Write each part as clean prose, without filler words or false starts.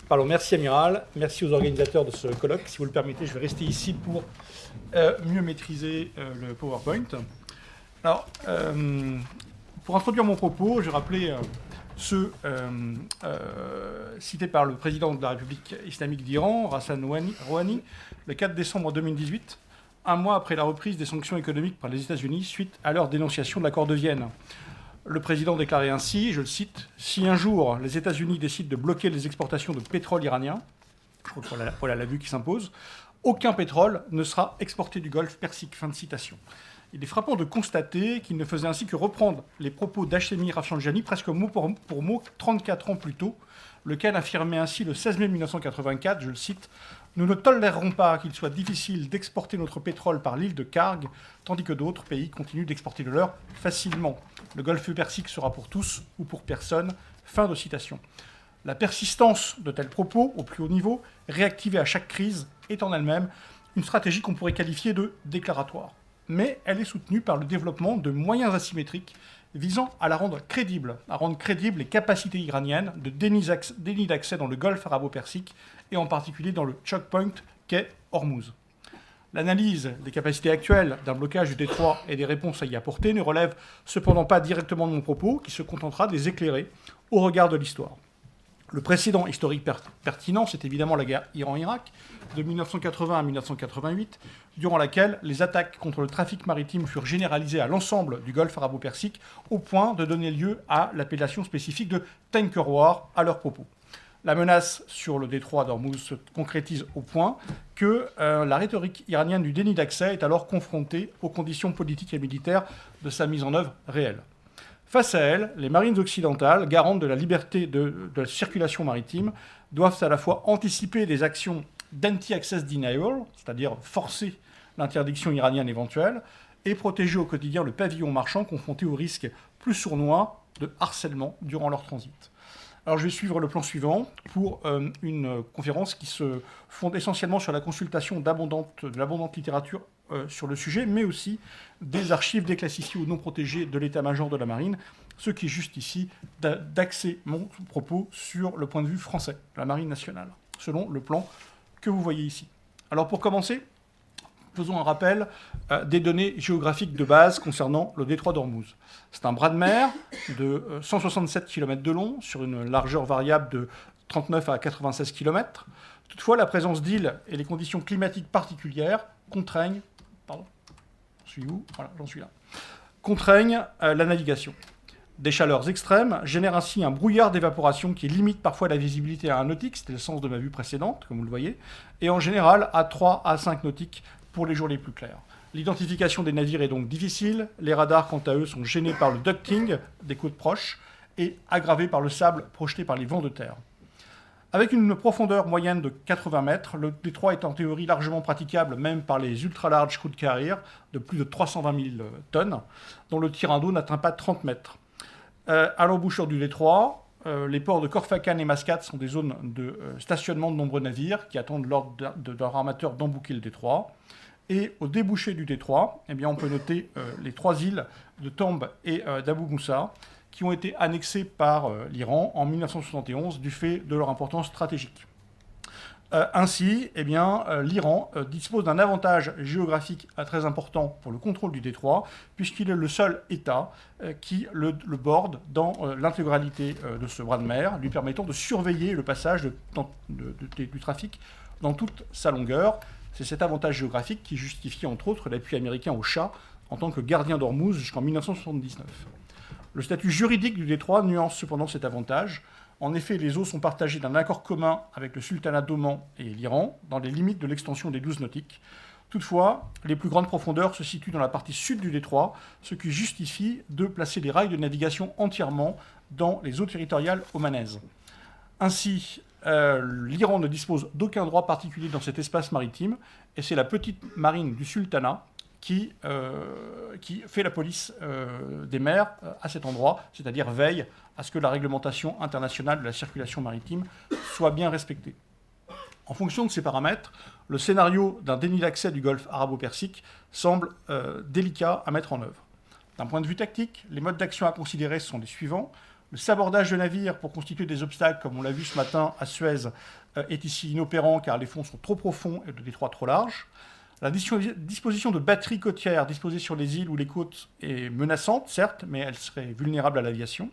Pardon, merci Amiral, merci aux organisateurs de ce colloque. Si vous le permettez, je vais rester ici pour mieux maîtriser le PowerPoint. Alors, pour introduire mon propos, je vais rappeler ceux cités par le président de la République islamique d'Iran, Hassan Rouhani, le 4 décembre 2018, un mois après la reprise des sanctions économiques par les États-Unis suite à leur dénonciation de l'accord de Vienne. Le président déclarait ainsi, je le cite, « Si un jour les États-Unis décident de bloquer les exportations de pétrole iranien, je crois que voilà la vue qui s'impose, aucun pétrole ne sera exporté du Golfe Persique. » Fin de citation. Il est frappant de constater qu'il ne faisait ainsi que reprendre les propos d'Hachemi Rafsanjani presque mot pour mot 34 ans plus tôt, lequel affirmait ainsi le 16 mai 1984, je le cite, « Nous ne tolérerons pas qu'il soit difficile d'exporter notre pétrole par l'île de Karg, tandis que d'autres pays continuent d'exporter le leur facilement. Le Golfe Persique sera pour tous ou pour personne. » Fin de citation. La persistance de tels propos au plus haut niveau, réactivée à chaque crise, est en elle-même une stratégie qu'on pourrait qualifier de déclaratoire. Mais elle est soutenue par le développement de moyens asymétriques visant à rendre crédibles les capacités iraniennes de déni d'accès dans le Golfe arabo-persique et en particulier dans le choke point qu'est Hormuz. L'analyse des capacités actuelles d'un blocage du détroit et des réponses à y apporter ne relève cependant pas directement de mon propos, qui se contentera de les éclairer au regard de l'histoire. Le précédent historique pertinent, c'est évidemment la guerre Iran-Irak de 1980 à 1988, durant laquelle les attaques contre le trafic maritime furent généralisées à l'ensemble du Golfe arabo-persique, au point de donner lieu à l'appellation spécifique de tanker war à leur propos. La menace sur le détroit d'Ormuz se concrétise au point que la rhétorique iranienne du déni d'accès est alors confrontée aux conditions politiques et militaires de sa mise en œuvre réelle. Face à elle, les marines occidentales, garantes de la liberté de la circulation maritime, doivent à la fois anticiper des actions d'anti-access denial, c'est-à-dire forcer l'interdiction iranienne éventuelle, et protéger au quotidien le pavillon marchand confronté au risque plus sournois de harcèlement durant leur transit. Alors je vais suivre le plan suivant pour une conférence qui se fonde essentiellement sur la consultation de l'abondante littérature sur le sujet, mais aussi des archives déclassifiées ou non protégées de l'état-major de la marine, ce qui justifie d'axer mon propos sur le point de vue français, de la marine nationale, selon le plan que vous voyez ici. Alors pour commencer, faisons un rappel des données géographiques de base concernant le détroit d'Ormuz. C'est un bras de mer de 167 km de long, sur une largeur variable de 39 à 96 km. Toutefois, la présence d'îles et les conditions climatiques particulières contraignent... Pardon, j'en suis là. Contraignent la navigation. Des chaleurs extrêmes génèrent ainsi un brouillard d'évaporation qui limite parfois la visibilité à 1 nautique, c'était le sens de ma vue précédente, comme vous le voyez, et en général à 3 à 5 nautiques pour les jours les plus clairs. L'identification des navires est donc difficile, les radars quant à eux sont gênés par le ducting des côtes proches et aggravés par le sable projeté par les vents de terre. Avec une profondeur moyenne de 80 mètres, le détroit est en théorie largement praticable même par les ultra-large crude carriers de plus de 320 000 tonnes, dont le tirant d'eau n'atteint pas 30 mètres. À l'embouchure du détroit, les ports de Corfacan et Mascate sont des zones de stationnement de nombreux navires qui attendent l'ordre de leur armateur d'embouquer le détroit. Et au débouché du détroit, eh bien, on peut noter les 3 îles de Tamb et d'Abu Moussa, qui ont été annexées par l'Iran en 1971 du fait de leur importance stratégique. Ainsi, eh bien, l'Iran dispose d'un avantage géographique très important pour le contrôle du détroit, puisqu'il est le seul État qui le borde dans l'intégralité de ce bras de mer, lui permettant de surveiller le passage du trafic dans toute sa longueur. C'est cet avantage géographique qui justifie entre autres l'appui américain au Shah en tant que gardien d'Ormuz jusqu'en 1979. Le statut juridique du détroit nuance cependant cet avantage. En effet, les eaux sont partagées d'un accord commun avec le sultanat d'Oman et l'Iran, dans les limites de l'extension des 12 nautiques. Toutefois, les plus grandes profondeurs se situent dans la partie sud du détroit, ce qui justifie de placer les rails de navigation entièrement dans les eaux territoriales omanaises. Ainsi, l'Iran ne dispose d'aucun droit particulier dans cet espace maritime, et c'est la petite marine du sultanat qui fait la police des mers à cet endroit, c'est-à-dire veille à ce que la réglementation internationale de la circulation maritime soit bien respectée. En fonction de ces paramètres, le scénario d'un déni d'accès du Golfe arabo-persique semble délicat à mettre en œuvre. D'un point de vue tactique, les modes d'action à considérer sont les suivants. Le sabordage de navires pour constituer des obstacles, comme on l'a vu ce matin à Suez, est ici inopérant car les fonds sont trop profonds et le détroit trop large. La disposition de batteries côtières disposées sur les îles ou les côtes est menaçante, certes, mais elle serait vulnérable à l'aviation.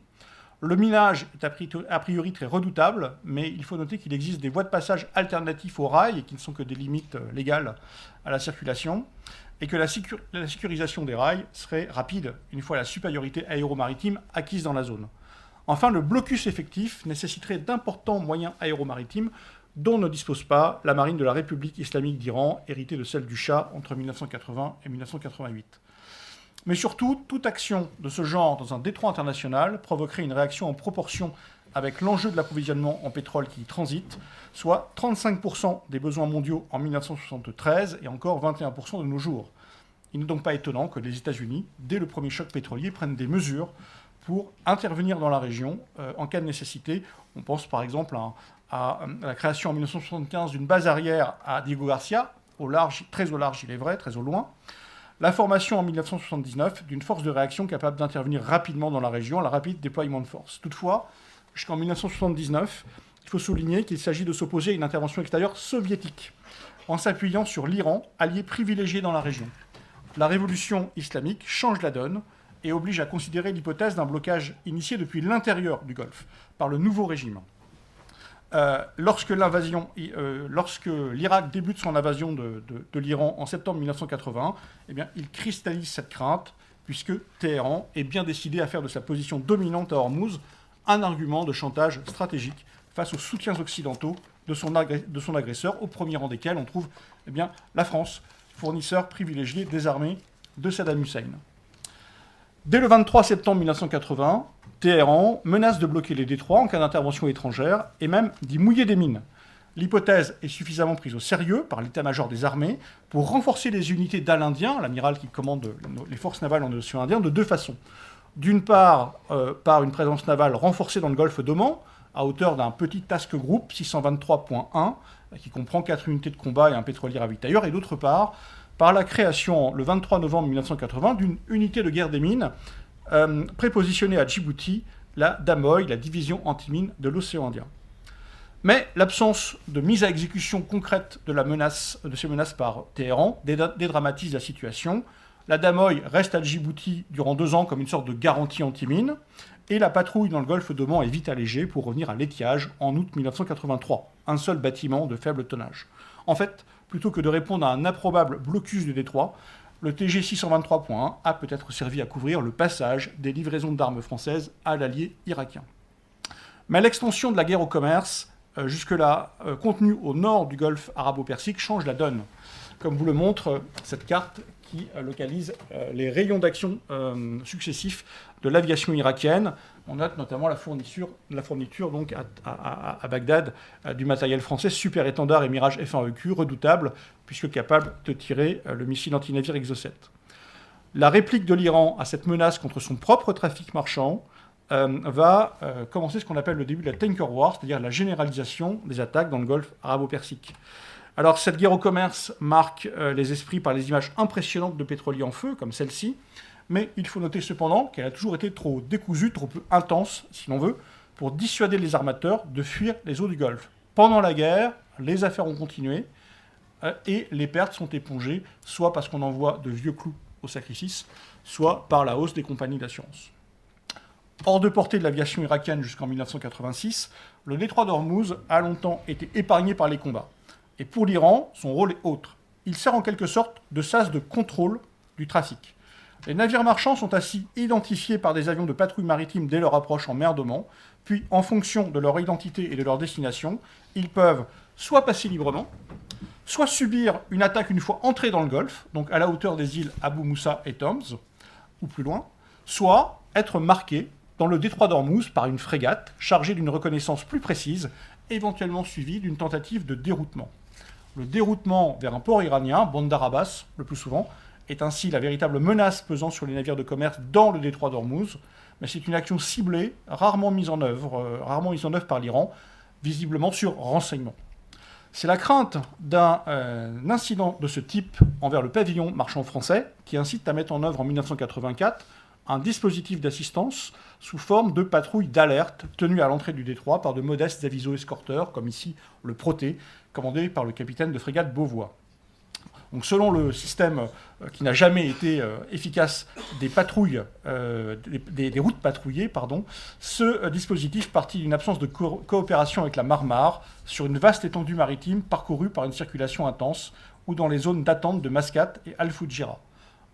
Le minage est a priori très redoutable, mais il faut noter qu'il existe des voies de passage alternatives aux rails et qui ne sont que des limites légales à la circulation, et que la sécurisation des rails serait rapide une fois la supériorité aéromaritime acquise dans la zone. Enfin, le blocus effectif nécessiterait d'importants moyens aéromaritimes dont ne dispose pas la marine de la République islamique d'Iran, héritée de celle du Shah entre 1980 et 1988. Mais surtout, toute action de ce genre dans un détroit international provoquerait une réaction en proportion avec l'enjeu de l'approvisionnement en pétrole qui y transite, soit 35% des besoins mondiaux en 1973 et encore 21% de nos jours. Il n'est donc pas étonnant que les États-Unis, dès le premier choc pétrolier, prennent des mesures pour intervenir dans la région en cas de nécessité. On pense par exemple à la création en 1975 d'une base arrière à Diego Garcia, très au large il est vrai, très au loin. La formation en 1979 d'une force de réaction capable d'intervenir rapidement dans la région, la rapide déploiement de force. Toutefois, jusqu'en 1979, il faut souligner qu'il s'agit de s'opposer à une intervention extérieure soviétique, en s'appuyant sur l'Iran, allié privilégié dans la région. La révolution islamique change la donne et oblige à considérer l'hypothèse d'un blocage initié depuis l'intérieur du Golfe, par le nouveau régime. Lorsque l'Irak débute son invasion de l'Iran en septembre 1981, eh bien, il cristallise cette crainte, puisque Téhéran est bien décidé à faire de sa position dominante à Hormuz un argument de chantage stratégique face aux soutiens occidentaux de son agresseur, au premier rang desquels on trouve la France, fournisseur privilégié des armées de Saddam Hussein. Dès le 23 septembre 1980, Téhéran menace de bloquer les détroits en cas d'intervention étrangère et même d'y mouiller des mines. L'hypothèse est suffisamment prise au sérieux par l'état-major des armées pour renforcer les unités d'Al-Indien, l'amiral qui commande les forces navales en océan Indien, de deux façons. D'une part, par une présence navale renforcée dans le golfe d'Oman, à hauteur d'un petit task group 623.1, qui comprend 4 unités de combat et un pétrolier ravitailleur, et d'autre part, par la création, le 23 novembre 1980, d'une unité de guerre des mines prépositionnée à Djibouti, la DAMOI, la division anti-mines de l'océan Indien. Mais l'absence de mise à exécution concrète de ces menaces par Téhéran dédramatise la situation. La DAMOI reste à Djibouti durant 2 ans comme une sorte de garantie anti-mines, et la patrouille dans le golfe d'Oman est vite allégée pour revenir à l'étiage en août 1983, un seul bâtiment de faible tonnage. En fait, plutôt que de répondre à un improbable blocus du détroit, le TG 623.1 a peut-être servi à couvrir le passage des livraisons d'armes françaises à l'allié irakien. Mais l'extension de la guerre au commerce, jusque-là contenue au nord du golfe arabo-persique, change la donne, comme vous le montre cette carte qui localise les rayons d'action successifs de l'aviation irakienne. On note notamment la fourniture donc à Bagdad du matériel français Super Étendard et Mirage F1EQ, redoutable, puisque capable de tirer le missile anti-navire Exocet. La réplique de l'Iran à cette menace contre son propre trafic marchand va commencer ce qu'on appelle le début de la Tanker War, c'est-à-dire la généralisation des attaques dans le golfe arabo-persique. Alors cette guerre au commerce marque les esprits par les images impressionnantes de pétroliers en feu, comme celle-ci, mais il faut noter cependant qu'elle a toujours été trop décousue, trop peu intense, si l'on veut, pour dissuader les armateurs de fuir les eaux du Golfe. Pendant la guerre, les affaires ont continué, et les pertes sont épongées, soit parce qu'on envoie de vieux clous au sacrifice, soit par la hausse des compagnies d'assurance. Hors de portée de l'aviation irakienne jusqu'en 1986, le détroit d'Ormuz a longtemps été épargné par les combats. Et pour l'Iran, son rôle est autre. Il sert en quelque sorte de sas de contrôle du trafic. Les navires marchands sont ainsi identifiés par des avions de patrouille maritime dès leur approche en mer d'Oman, puis en fonction de leur identité et de leur destination, ils peuvent soit passer librement, soit subir une attaque une fois entrés dans le Golfe, donc à la hauteur des îles Abu Moussa et Toms, ou plus loin, soit être marqués dans le détroit d'Ormuz par une frégate chargée d'une reconnaissance plus précise, éventuellement suivie d'une tentative de déroutement. Le déroutement vers un port iranien, Bandar Abbas, le plus souvent, est ainsi la véritable menace pesant sur les navires de commerce dans le détroit d'Ormuz, mais c'est une action ciblée, rarement mise en œuvre par l'Iran, visiblement sur renseignement. C'est la crainte d'un incident de ce type envers le pavillon marchand français qui incite à mettre en œuvre en 1984 un dispositif d'assistance sous forme de patrouilles d'alerte tenues à l'entrée du détroit par de modestes avisos escorteurs, comme ici le Proté, commandé par le capitaine de frégate Beauvois. Donc, selon le système qui n'a jamais été efficace des patrouilles, des routes patrouillées, ce dispositif partit d'une absence de coopération avec la Marmare sur une vaste étendue maritime parcourue par une circulation intense ou dans les zones d'attente de Mascate et Al-Fujira.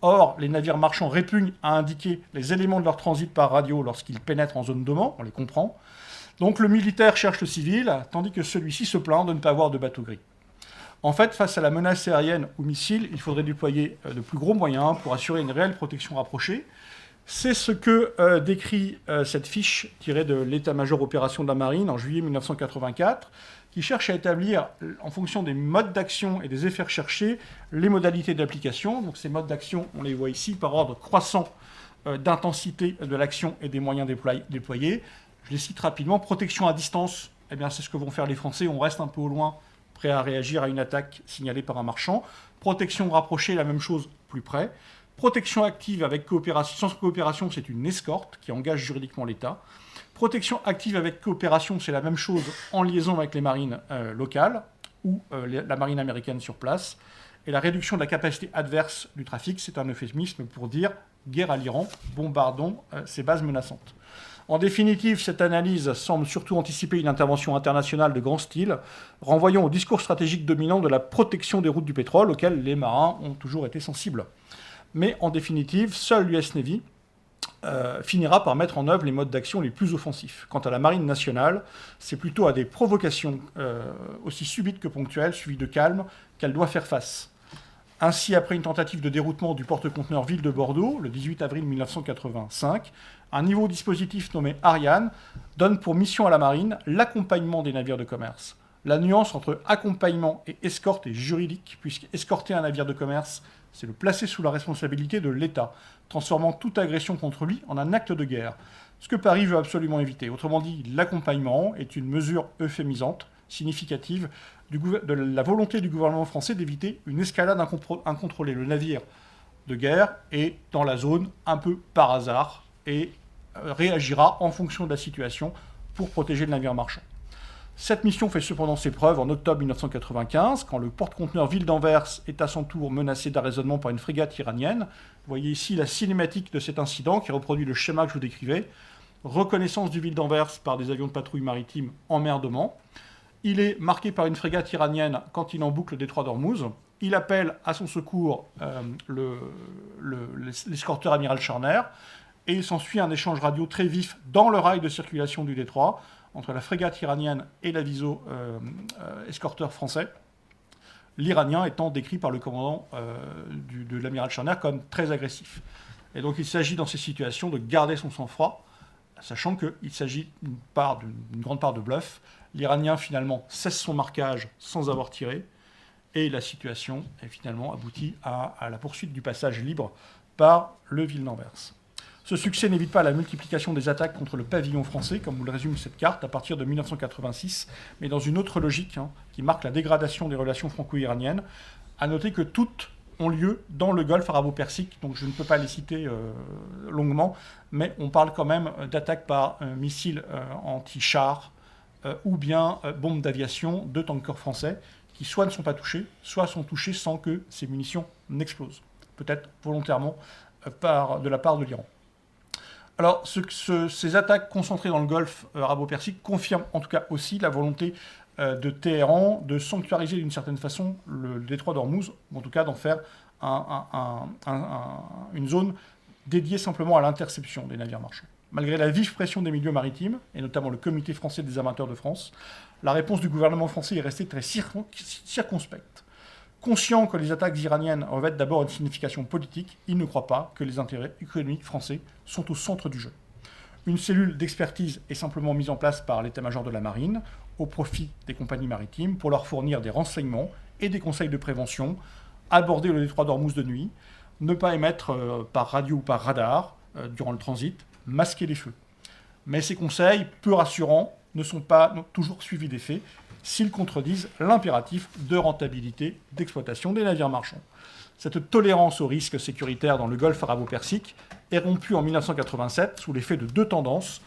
Or, les navires marchands répugnent à indiquer les éléments de leur transit par radio lorsqu'ils pénètrent en zone d'OMAN, on les comprend. Donc le militaire cherche le civil, tandis que celui-ci se plaint de ne pas avoir de bateau gris. En fait, face à la menace aérienne ou missile, il faudrait déployer de plus gros moyens pour assurer une réelle protection rapprochée. C'est ce que décrit cette fiche tirée de l'état-major opération de la marine en juillet 1984, qui cherche à établir, en fonction des modes d'action et des effets recherchés, les modalités d'application. Donc ces modes d'action, on les voit ici par ordre croissant d'intensité de l'action et des moyens déployés. Je les cite rapidement. Protection à distance, eh bien, c'est ce que vont faire les Français. On reste un peu au loin, prêt à réagir à une attaque signalée par un marchand. Protection rapprochée, la même chose, plus près. Protection active avec coopération. Sans coopération, c'est une escorte qui engage juridiquement l'État. Protection active avec coopération, c'est la même chose en liaison avec les marines locales ou la marine américaine sur place. Et la réduction de la capacité adverse du trafic, c'est un euphémisme pour dire guerre à l'Iran, bombardons ces bases menaçantes. En définitive, cette analyse semble surtout anticiper une intervention internationale de grand style, renvoyant au discours stratégique dominant de la protection des routes du pétrole, auquel les marins ont toujours été sensibles. Mais en définitive, seul l'US Navy finira par mettre en œuvre les modes d'action les plus offensifs. Quant à la marine nationale, c'est plutôt à des provocations aussi subites que ponctuelles, suivies de calme, qu'elle doit faire face. Ainsi, après une tentative de déroutement du porte-conteneur Ville de Bordeaux, le 18 avril 1985, un nouveau dispositif nommé Ariane donne pour mission à la marine l'accompagnement des navires de commerce. La nuance entre accompagnement et escorte est juridique, puisque escorter un navire de commerce, c'est le placer sous la responsabilité de l'État, transformant toute agression contre lui en un acte de guerre. Ce que Paris veut absolument éviter. Autrement dit, l'accompagnement est une mesure euphémisante, significative, de la volonté du gouvernement français d'éviter une escalade incontrôlée. Le navire de guerre est dans la zone un peu par hasard et réagira en fonction de la situation pour protéger le navire marchand. Cette mission fait cependant ses preuves en octobre 1995, quand le porte-conteneur Ville d'Anvers est à son tour menacé d'arraisonnement par une frégate iranienne. Vous voyez ici la cinématique de cet incident qui reproduit le schéma que je vous décrivais. Reconnaissance du Ville d'Anvers par des avions de patrouille maritime en mer d'Oman. Il est marqué par une frégate iranienne quand il emboucle le détroit d'Ormuz. Il appelle à son secours l'escorteur amiral Scharner. Et il s'ensuit un échange radio très vif dans le rail de circulation du détroit entre la frégate iranienne et l'aviso escorteur français. L'Iranien étant décrit par le commandant de l'amiral Scharner comme très agressif. Et donc il s'agit dans ces situations de garder son sang-froid, sachant qu'il s'agit d'une grande part de bluff. L'Iranien finalement cesse son marquage sans avoir tiré, et la situation est finalement aboutie à la poursuite du passage libre par le Ville d'Anvers. Ce succès n'évite pas la multiplication des attaques contre le pavillon français, comme vous le résume cette carte, à partir de 1986, mais dans une autre logique qui marque la dégradation des relations franco-iraniennes. À noter que toutes ont lieu dans le Golfe arabo-persique, donc je ne peux pas les citer longuement, mais on parle quand même d'attaques par missiles anti-chars ou bien bombes d'aviation de tankers français qui soit ne sont pas touchés, soit sont touchés sans que ces munitions n'explosent, peut-être volontairement de la part de l'Iran. Alors, ces attaques concentrées dans le Golfe arabo-persique confirment en tout cas aussi la volonté de Téhéran de sanctuariser d'une certaine façon le détroit d'Ormuz, ou en tout cas d'en faire une zone dédiée simplement à l'interception des navires marchands. Malgré la vive pression des milieux maritimes, et notamment le Comité français des amateurs de France, la réponse du gouvernement français est restée très circonspecte. Conscient que les attaques iraniennes revêtent d'abord une signification politique, il ne croit pas que les intérêts économiques français sont au centre du jeu. Une cellule d'expertise est simplement mise en place par l'état-major de la marine, au profit des compagnies maritimes, pour leur fournir des renseignements et des conseils de prévention, aborder le détroit d'Ormuz de nuit, ne pas émettre par radio ou par radar durant le transit, masquer les feux. Mais ces conseils, peu rassurants, n'ont toujours suivi d'effet s'ils contredisent l'impératif de rentabilité d'exploitation des navires marchands. Cette tolérance aux risques sécuritaires dans le Golfe arabo-persique est rompue en 1987 sous l'effet de deux tendances.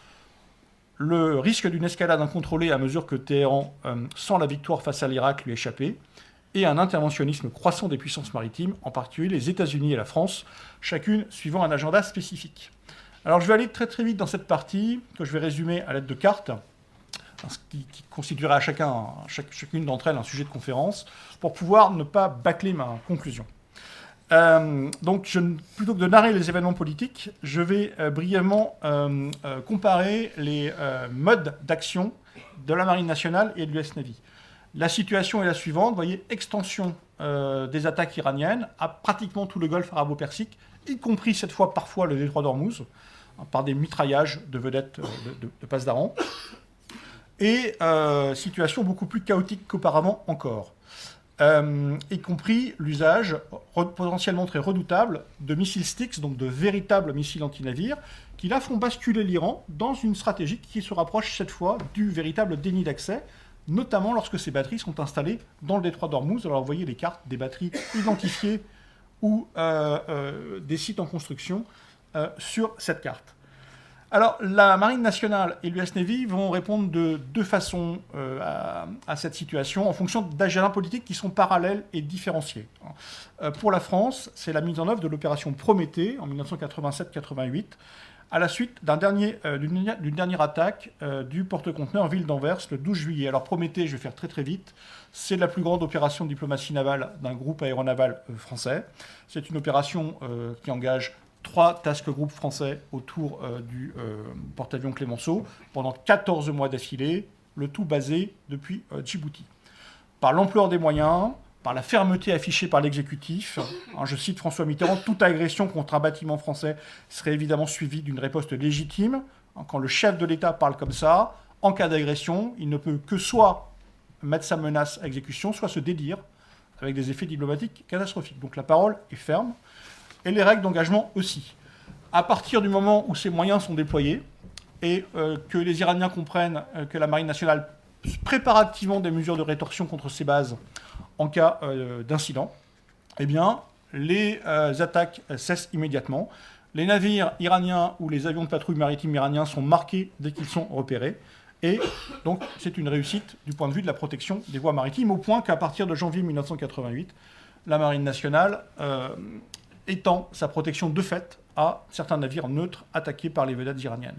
Le risque d'une escalade incontrôlée à mesure que Téhéran, sans la victoire face à l'Irak, lui échappait, et un interventionnisme croissant des puissances maritimes, en particulier les États-Unis et la France, chacune suivant un agenda spécifique. Alors je vais aller très très vite dans cette partie, que je vais résumer à l'aide de cartes, ce qui constituera à chacune d'entre elles un sujet de conférence, pour pouvoir ne pas bâcler ma conclusion. Donc, plutôt que de narrer les événements politiques, je vais brièvement comparer les modes d'action de la Marine nationale et de l'US Navy. La situation est la suivante, vous voyez, extension des attaques iraniennes à pratiquement tout le Golfe arabo-persique, y compris cette fois parfois le détroit d'Ormuz, par des mitraillages de vedettes de passe d'Aran, et situation beaucoup plus chaotique qu'auparavant encore. Y compris l'usage potentiellement très redoutable de missiles Styx, donc de véritables missiles anti-navires, qui là font basculer l'Iran dans une stratégie qui se rapproche cette fois du véritable déni d'accès, notamment lorsque ces batteries sont installées dans le détroit d'Ormuz. Alors vous voyez les cartes des batteries identifiées ou des sites en construction sur cette carte. Alors, la Marine nationale et l'US Navy vont répondre de deux façons à cette situation, en fonction d'agendas politiques qui sont parallèles et différenciés. Pour la France, c'est la mise en œuvre de l'opération Prométhée en 1987-88, à la suite d'une dernière attaque du porte-conteneur Ville d'Anvers le 12 juillet. Alors Prométhée, je vais faire très très vite, c'est la plus grande opération de diplomatie navale d'un groupe aéronaval français. C'est une opération qui engage 3 task groups français autour du porte-avions Clémenceau pendant 14 mois d'affilée, le tout basé depuis Djibouti. Par l'ampleur des moyens, par la fermeté affichée par l'exécutif, je cite François Mitterrand, toute agression contre un bâtiment français serait évidemment suivie d'une riposte légitime. Quand le chef de l'État parle comme ça, en cas d'agression, il ne peut que soit mettre sa menace à exécution, soit se dédire avec des effets diplomatiques catastrophiques. Donc la parole est ferme. Et les règles d'engagement aussi. À partir du moment où ces moyens sont déployés et que les Iraniens comprennent que la Marine nationale prépare activement des mesures de rétorsion contre ces bases en cas d'incident, eh bien, les attaques cessent immédiatement. Les navires iraniens ou les avions de patrouille maritime iraniens sont marqués dès qu'ils sont repérés. Et donc, c'est une réussite du point de vue de la protection des voies maritimes, au point qu'à partir de janvier 1988, la Marine nationale étend sa protection de fait à certains navires neutres attaqués par les vedettes iraniennes.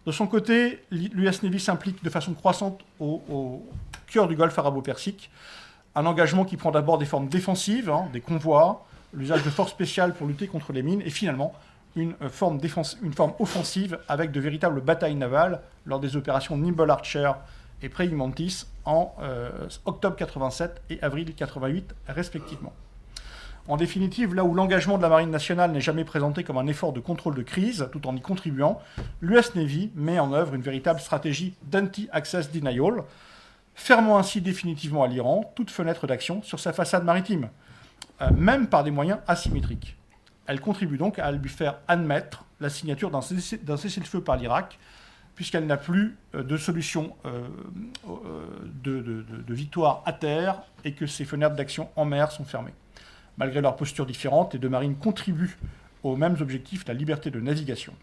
De son côté, l'US Navy s'implique de façon croissante au cœur du Golfe arabo-persique, un engagement qui prend d'abord des formes défensives, des convois, l'usage de forces spéciales pour lutter contre les mines, et finalement une forme offensive avec de véritables batailles navales lors des opérations Nimble Archer et Praying Mantis en octobre 87 et avril 88 respectivement. En définitive, là où l'engagement de la Marine nationale n'est jamais présenté comme un effort de contrôle de crise, tout en y contribuant, l'US Navy met en œuvre une véritable stratégie d'anti-access denial, fermant ainsi définitivement à l'Iran toute fenêtre d'action sur sa façade maritime, même par des moyens asymétriques. Elle contribue donc à lui faire admettre la signature d'un cessez-le-feu par l'Irak, puisqu'elle n'a plus de solution de victoire à terre et que ses fenêtres d'action en mer sont fermées. Malgré leurs postures différentes, les deux marines contribuent aux mêmes objectifs, la liberté de navigation.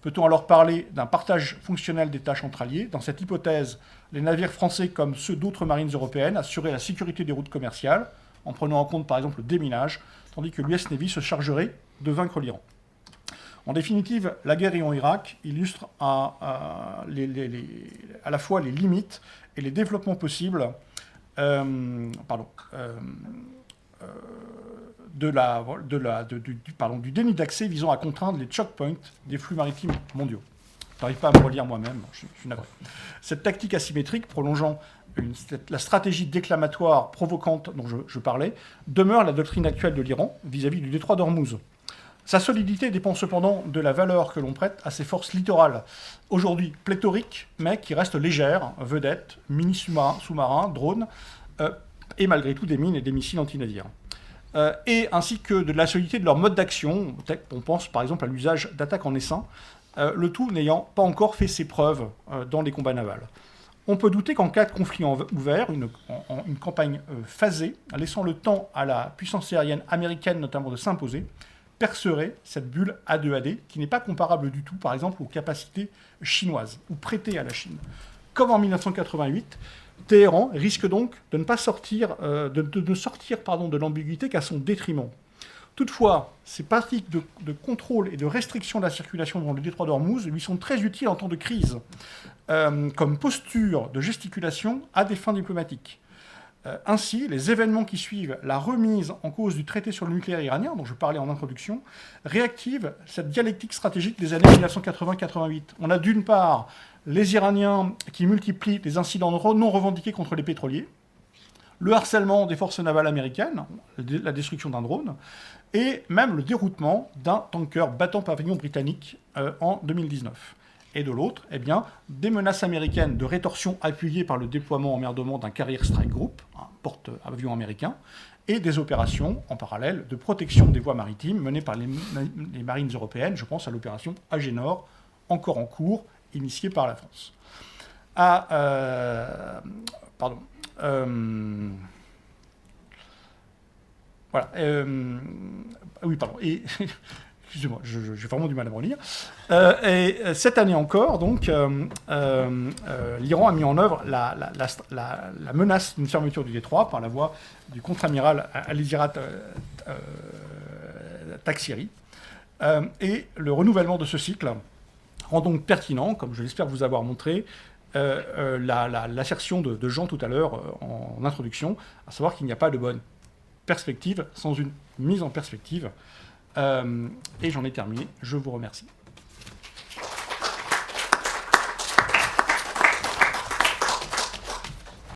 Peut-on alors parler d'un partage fonctionnel des tâches entre alliés ? Dans cette hypothèse, les navires français, comme ceux d'autres marines européennes, assuraient la sécurité des routes commerciales, en prenant en compte par exemple le déminage, tandis que l'US Navy se chargerait de vaincre l'Iran. En définitive, la guerre Iran-Irak illustre à la fois les limites et les développements possibles du déni d'accès visant à contraindre les choke points des flux maritimes mondiaux. Je n'arrive pas à me relire moi-même, je suis navré. Cette tactique asymétrique, prolongeant la stratégie déclamatoire provocante dont je parlais, demeure la doctrine actuelle de l'Iran vis-à-vis du détroit d'Ormuz. Sa solidité dépend cependant de la valeur que l'on prête à ses forces littorales, aujourd'hui pléthoriques, mais qui restent légères, vedettes, mini-sous-marins, drones, et malgré tout des mines et des missiles anti-navires. Et ainsi que de la solidité de leur mode d'action, on pense par exemple à l'usage d'attaques en essaim, le tout n'ayant pas encore fait ses preuves dans les combats navals. On peut douter qu'en cas de conflit ouvert, une campagne phasée, laissant le temps à la puissance aérienne américaine notamment de s'imposer, percerait cette bulle A2AD, qui n'est pas comparable du tout, par exemple, aux capacités chinoises, ou prêtées à la Chine. Comme en 1988, Téhéran risque donc de ne pas sortir, de l'ambiguïté qu'à son détriment. Toutefois, ces pratiques de contrôle et de restriction de la circulation dans le détroit d'Ormuz lui sont très utiles en temps de crise, comme posture de gesticulation à des fins diplomatiques. Ainsi, les événements qui suivent la remise en cause du traité sur le nucléaire iranien, dont je parlais en introduction, réactivent cette dialectique stratégique des années 1980-88. On a d'une part les Iraniens qui multiplient les incidents non revendiqués contre les pétroliers, le harcèlement des forces navales américaines, la destruction d'un drone, et même le déroutement d'un tanker battant pavillon britannique en 2019. Et de l'autre, eh bien, des menaces américaines de rétorsion appuyées par le déploiement emmerdement d'un Carrier Strike Group, un porte-avions américain, et des opérations en parallèle de protection des voies maritimes menées par les marines européennes. Je pense à l'opération Agénor, encore en cours, initiée par la France. Voilà. Oui, pardon. Et excusez-moi, j'ai vraiment du mal à me relire. Et cette année encore, donc, l'Iran a mis en œuvre la menace d'une fermeture du détroit par la voie du contre-amiral Alizirat Taksiri. Et le renouvellement de ce cycle rend donc pertinent, comme je l'espère vous avoir montré, l'assertion de Jean tout à l'heure en introduction, à savoir qu'il n'y a pas de bonne perspective sans une mise en perspective. Et j'en ai terminé. Je vous remercie.